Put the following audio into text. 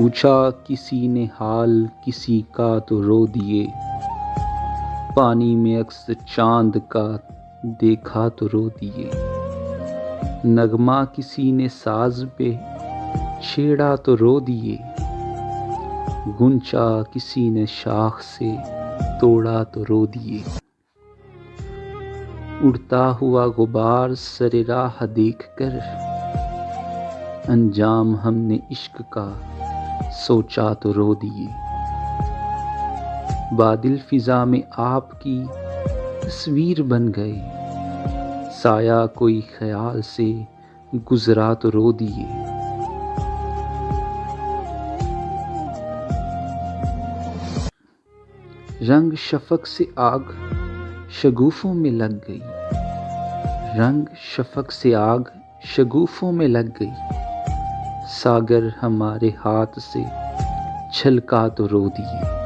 پوچھا کسی نے حال کسی کا تو رو دیے، پانی میں عکس چاند کا دیکھا تو رو دیے، نغمہ کسی نے ساز پہ چھیڑا تو رو دیے، غنچہ کسی نے شاخ سے توڑا تو رو دیے، اڑتا ہوا غبار سر راہ دیکھ کر انجام ہم نے عشق کا سوچا تو رو دیے، بادل فضا میں آپ کی تصویر بن گئے، سایہ کوئی خیال سے گزرا تو رو دیے، رنگ شفق سے آگ شگوفوں میں لگ گئی، رنگ شفق سے آگ شگوفوں میں لگ گئی، ساگر ہمارے ہاتھ سے چھلکا تو رو دیے۔